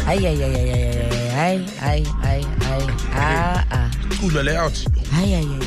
Ay, ay, ay, ay, ay, ay, ay, ay, ay, ay, Cooler layout. ay, ay, ay.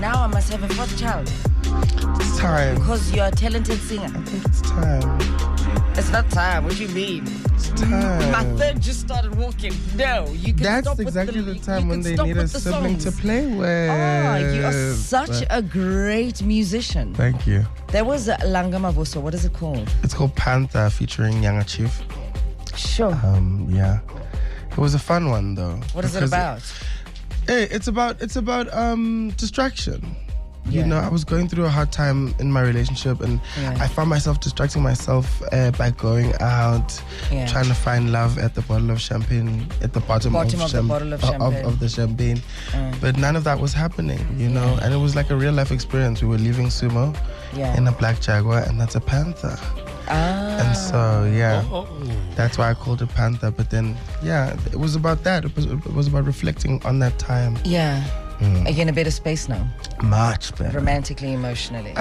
Now I must have a fourth child. It's time. Because you're a talented singer. I think it's time. It's not time. What do you mean? It's time. My third just started walking. No, you can That's stop exactly with the time when they stop need a with the sibling to songs. play with. Oh, you are such a great musician. Thank you. There was Langa Mavuso. What is it called? It's called Panther featuring Younger Chief. Sure. Yeah. It was a fun one though. What is it about? It's about distraction. Yeah. You know, I was going through a hard time in my relationship, and I found myself distracting myself by going out, trying to find love at the bottle of champagne, at the bottom of the bottle of champagne. Of the champagne. But none of that was happening, you know, and it was like a real life experience. We were leaving Sumo in a black Jaguar, and that's a Panther. And so, that's why I called it Panther. But then, it was about that. It was about reflecting on that time. Yeah. Are you in a better space now? Much better. Romantically, emotionally?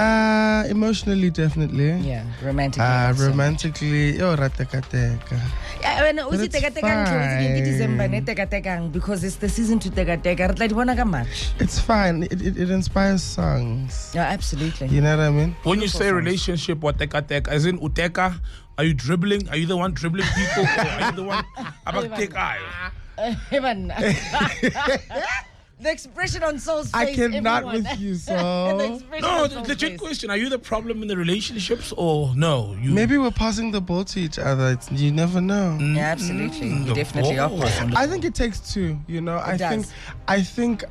Emotionally, definitely. Yeah, romantically. Romantically, ratekateka. Yeah, But it's fine. Because it's the season to teka. It's fine. It inspires songs. Yeah, absolutely. You know what I mean? When you say relationship, what teka, as in uteka, are you dribbling? Are you the one dribbling people? Or are you the one about teka? The expression on Soul's face. I cannot with you, so. No, the legit question. Are you the problem in the relationships or no? Maybe we're passing the ball to each other. You never know. Yeah, absolutely. You definitely are passing the ball. I think it takes two, you know. I think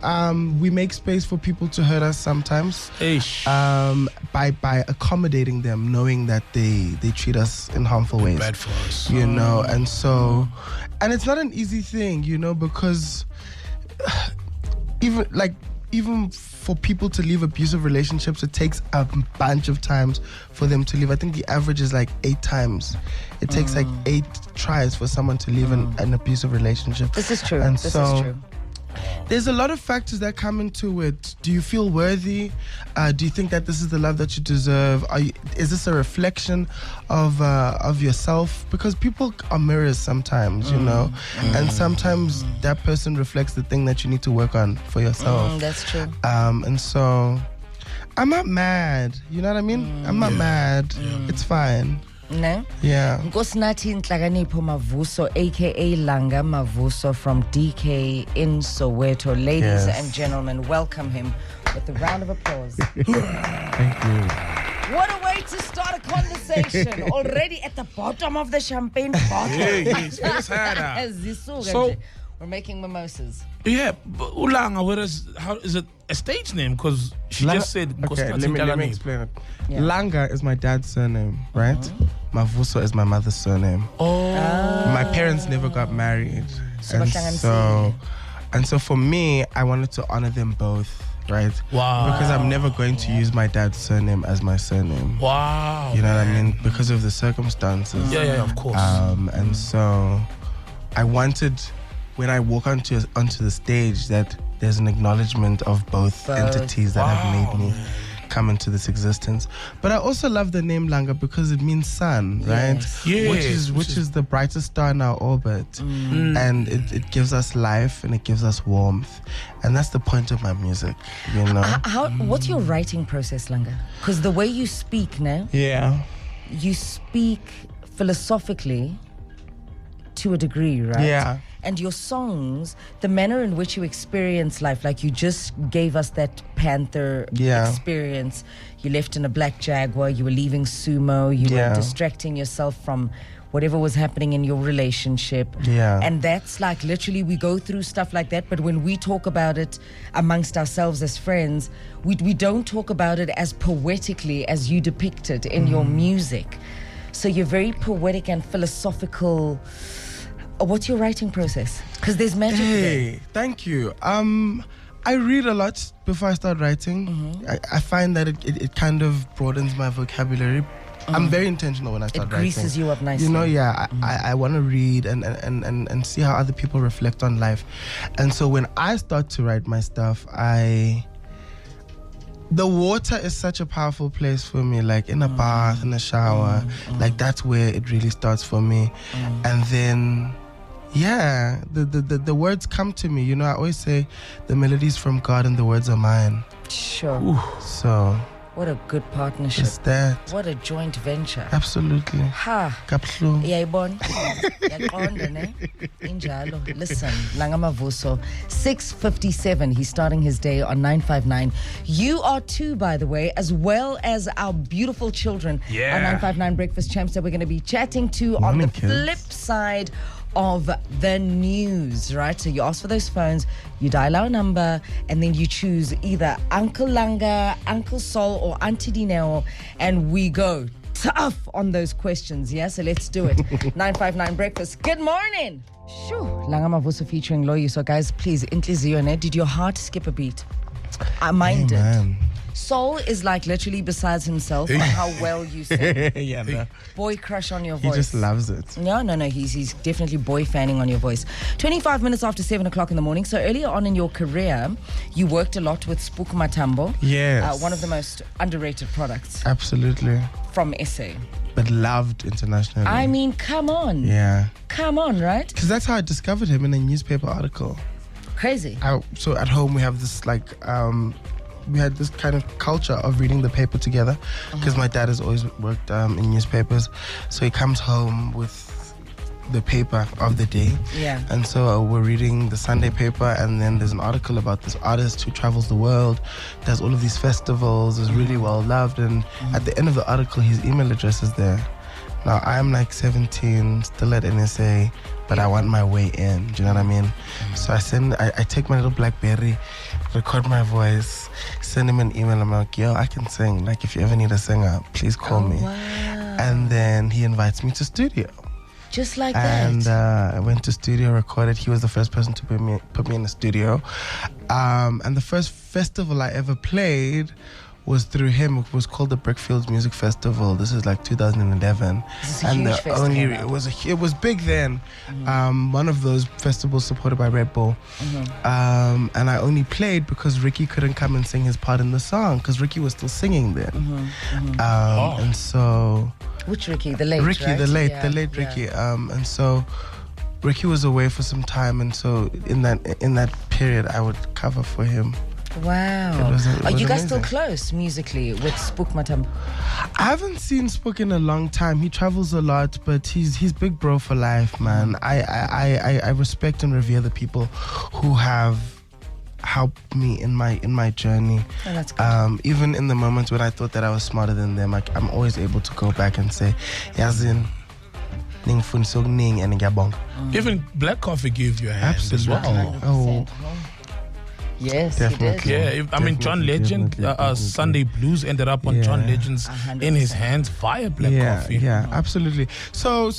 we make space for people to hurt us sometimes. By accommodating them, knowing that they treat us in harmful ways. Bad for us. You know, and so and it's not an easy thing, you know, because even for people to leave abusive relationships, it takes a bunch of times for them to leave. I think the average is like 8 times. It takes like 8 tries for someone to leave an abusive relationship. This is true. And this is true. There's a lot of factors that come into it. Do you feel worthy? Do you think that this is the love that you deserve? Is this a reflection of yourself? Because people are mirrors sometimes, you know, and sometimes that person reflects the thing that you need to work on for yourself. That's true. And so I'm not mad. You know what I mean? I'm not mad. It's fine. No? Yeah. Nkosinathi Nhlakanipho Mavuso, aka Langa Mavuso from DK in Soweto. Ladies and gentlemen, welcome him with a round of applause. Thank you. What a way to start a conversation. Already at the bottom of the champagne bottle. Yes, So we're making mimosas. Yeah, but Ulanga, how is it a stage name? Because she just said. Okay, let me explain it. Yeah. Langa is my dad's surname, right? Mavuso is my mother's surname. My parents never got married, and so for me, I wanted to honor them both, right? Wow. Because I'm never going to use my dad's surname as my surname. Wow. You know what I mean? Because of the circumstances. Yeah, of course. And so I wanted, when I walk onto the stage, that there's an acknowledgement of both entities that have made me come into this existence. But I also love the name Langa because it means sun, right? Yes. Which is the brightest star in our orbit. And it gives us life and it gives us warmth. And that's the point of my music, you know? What's your writing process, Langa? Because the way you speak now, you speak philosophically to a degree, right? Yeah. And your songs, the manner in which you experience life, like you just gave us that Panther experience. You left in a black Jaguar, you were leaving Sumo, you were distracting yourself from whatever was happening in your relationship. And that's like literally we go through stuff like that, but when we talk about it amongst ourselves as friends, we don't talk about it as poetically as you depict it in your music. So you're very poetic and philosophical. What's your writing process? Because there's magic there. Thank you. I read a lot before I start writing. I find that it kind of broadens my vocabulary. I'm very intentional when I start writing. It greases you up nicely. You know, I want to read and see how other people reflect on life. And so when I start to write my stuff, the water is such a powerful place for me, like in a bath, in a shower. Like that's where it really starts for me. And then Yeah, the words come to me. You know, I always say the melody's from God and the words are mine. Sure. Ooh, so what a good partnership. It's that. What a joint venture. Absolutely. Ha. Kapslu. Yayibona. Yaqonda ne? Injalo. Listen, Langa Mavuso, 6:57. He's starting his day on 959. You are too, by the way, as well as our beautiful children. Yeah. Our 959 breakfast champs that we're going to be chatting to on the flip side of the news, right? So you ask for those phones, you dial our number, and then you choose either Uncle Langa, Uncle Sol, or Auntie Dineo, and we go tough on those questions, yeah? So let's do it. 959 breakfast. Good morning. Shoo. Langa Mavuso featuring Loyi. So guys, please, Inhliziyo, did your heart skip a beat? Mine did. Soul is like literally besides himself on how well you sing. Yeah, no. Boy crush on your voice. He just loves it. No. He's definitely boy fanning on your voice. 25 minutes after 7 o'clock in the morning. So earlier on in your career, you worked a lot with Spook Matambo. Yes. One of the most underrated products. Absolutely. From SA. But loved internationally. I mean, come on. Yeah. Come on, right? Because that's how I discovered him in a newspaper article. Crazy. So at home we have this we had this kind of culture of reading the paper together because my dad has always worked in newspapers. So he comes home with the paper of the day. Yeah. And so we're reading the Sunday paper, and then there's an article about this artist who travels the world, does all of these festivals, is really well loved. And at the end of the article, his email address is there. Now, I'm like 17, still at NSA, but I want my way in. Do you know what I mean? So I take my little BlackBerry, record my voice, send him an email. I'm like, yo, I can sing. Like, if you ever need a singer, please call me. Wow. And then he invites me to studio. Just like and that. I went to studio, recorded. He was the first person to put me in the studio. And the first festival I ever played was through him. It was called the Brickfields Music Festival. This is like 2011. This is a huge festival. It was big then. One of those festivals supported by Red Bull. And I only played because Ricky couldn't come and sing his part in the song because Ricky was still singing then. And so which Ricky? The late Ricky, right? the late Ricky. And so Ricky was away for some time, and so in that period I would cover for him. Wow. Are you guys amazing. still close musically with Spook Matambo? I haven't seen Spook in a long time. He travels a lot, but he's big bro for life, man. I respect and revere the people who have helped me in my journey. Oh, that's good. Even in the moments when I thought that I was smarter than them, I'm always able to go back and say, Yazin, even Black Coffee gave you a hand. Absolutely. As well. Oh. Yes, Definitely. he did. Yeah, I mean, John Legend, Sunday Blues ended up on John Legend's 100%. in his hands via Black Coffee. Yeah, absolutely. So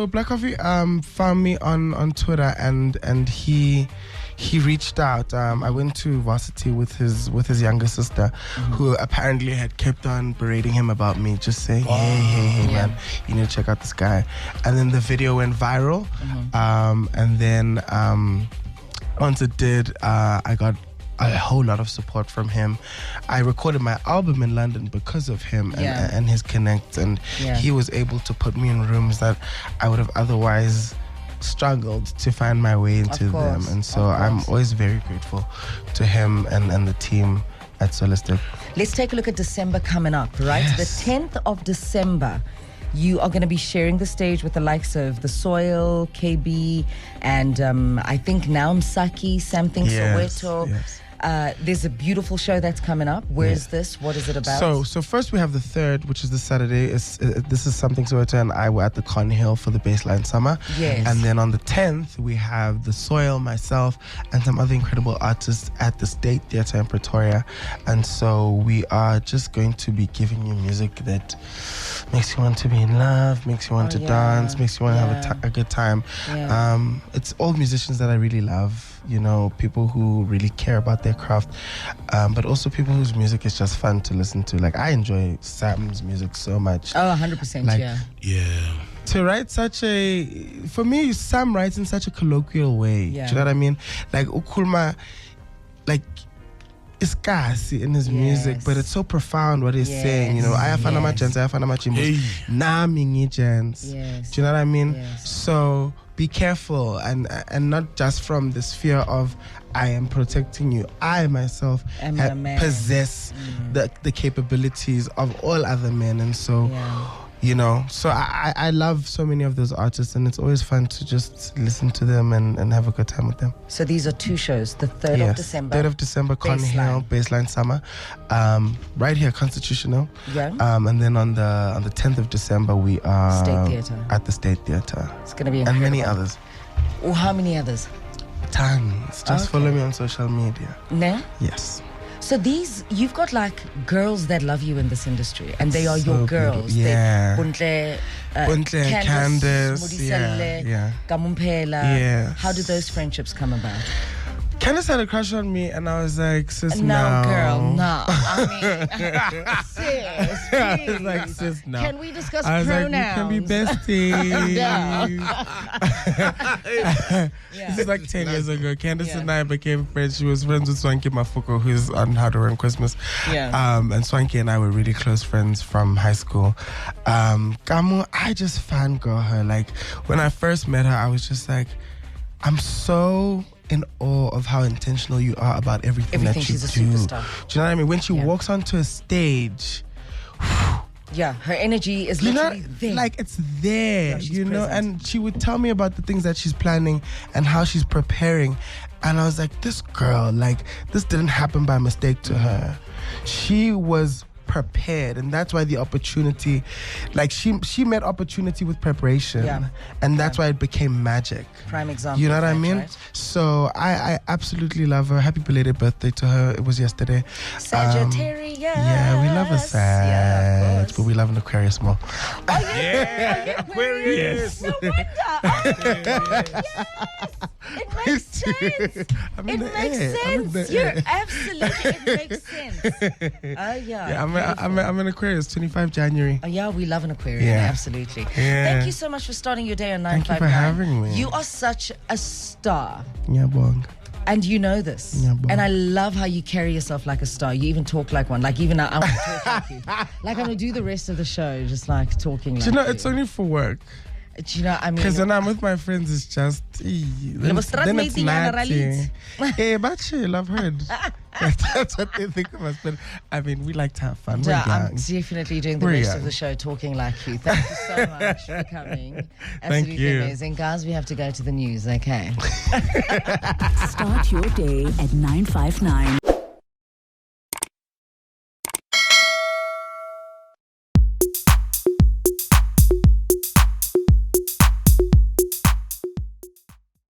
Black Coffee found me on Twitter and he reached out. I went to varsity with his younger sister, who apparently had kept on berating him about me, just saying, hey, man, you need to check out this guy. And then the video went viral. And then once it did, I got a whole lot of support from him. I recorded my album in London because of him and his connect, and he was able to put me in rooms that I would have otherwise struggled to find my way into them. And so I'm always very grateful to him and the team at Solistic. Let's take a look at December coming up, right? Yes. The 10th of December. You are going to be sharing the stage with the likes of The Soil, KB, and I think now Msaki, something Soweto. Yes. There's a beautiful show that's coming up. Where is this? What is it about? So first we have the 3rd, which is the Saturday. This is something Soweto and I were at the Con Hill for the Baseline Summer. Yes. And then on the 10th, we have The Soil, myself, and some other incredible artists at the State Theatre in Pretoria. And so we are just going to be giving you music that makes you want to be in love, makes you want to dance, makes you want to have a good time. It's all musicians that I really love, you know, people who really care about their craft, but also people whose music is just fun to listen to. Like, I enjoy Sam's music so much. Oh, 100%, like, Yeah. To write for me, Sam writes in such a colloquial way. Do you know what I mean? Like, Ukulma, like, it's kasi in his music, but it's so profound what he's saying. You know, I have Fanama Jens, I have Fanama Chimbos, Nami Jens. Do you know what I mean? Yes. So be careful, and not just from this fear of I am protecting you. I myself possess the capabilities of all other men, and so. Yeah. You know, so I love so many of those artists, and it's always fun to just listen to them and have a good time with them. So these are 2 shows, the 3rd of December. 3rd of December, Con Hill, Baseline Summer, right here, Constitutional. Yeah. And then on the 10th of December, we are State Theatre. At the State Theatre. It's going to be incredible. And many others. Oh, how many others? Tons. Just follow me on social media. Ne? Yes. So you've got like girls that love you in this industry, and they are your girls. Yeah. Buntle, Candace, yeah. Kamumpela. Yeah. How did those friendships come about? Candace had a crush on me, and I was like, sis, no. Girl, no. I mean, sis, I was like, sis, no. Can we discuss pronouns? Like, we can be besties. This is like 10 years ago. Candace and I became friends. She was friends with Swanky Mafuko, who's on How to Run Christmas. Yeah. And Swanky and I were really close friends from high school. Kamu, I just fangirl her. Like, when I first met her, I was just like, I'm so in awe of how intentional you are about everything that you she's a do. Superstar. Do you know what I mean? When she walks onto a stage, yeah, her energy is literally there. Like, it's there, you know? Present. And she would tell me about the things that she's planning and how she's preparing. And I was like, this girl, like, this didn't happen by mistake to her. She was prepared, and that's why the opportunity, like, she met opportunity with preparation, and that's why it became magic. Prime example. You know what I mean? Right? So I absolutely love her. Happy belated birthday to her. It was yesterday. Sagittarius. Yeah, we love a Sag, but we love an Aquarius more. Oh, yeah. Aquarius. No wonder. Yes. It makes sense. It makes sense. You're absolutely. It makes sense. Oh yeah. I'm an Aquarius. 25 January. Oh yeah, we love an Aquarius. Yeah. Absolutely. Yeah. Thank you so much for starting your day on 959. Thank you for having me. You are such a star. Yeah, bong. And you know this. Yeah, bong. And I love how you carry yourself like a star. You even talk like one. Like, even I want to talk like you. Like, I'm going to do the rest of the show just like talking like Do you know, you. it's only for work. Do you know, I mean, Because when I'm with my friends, it's just, then it's natty. Hey, but chill, I've heard. That's what they think of us. But I mean, we like to have fun. We're I'm young. definitely doing the We're rest young. of the show talking like you. Thank you so much for coming. Thank Absolutely you. amazing. Guys, we have to go to the news, okay? Start your day at 959.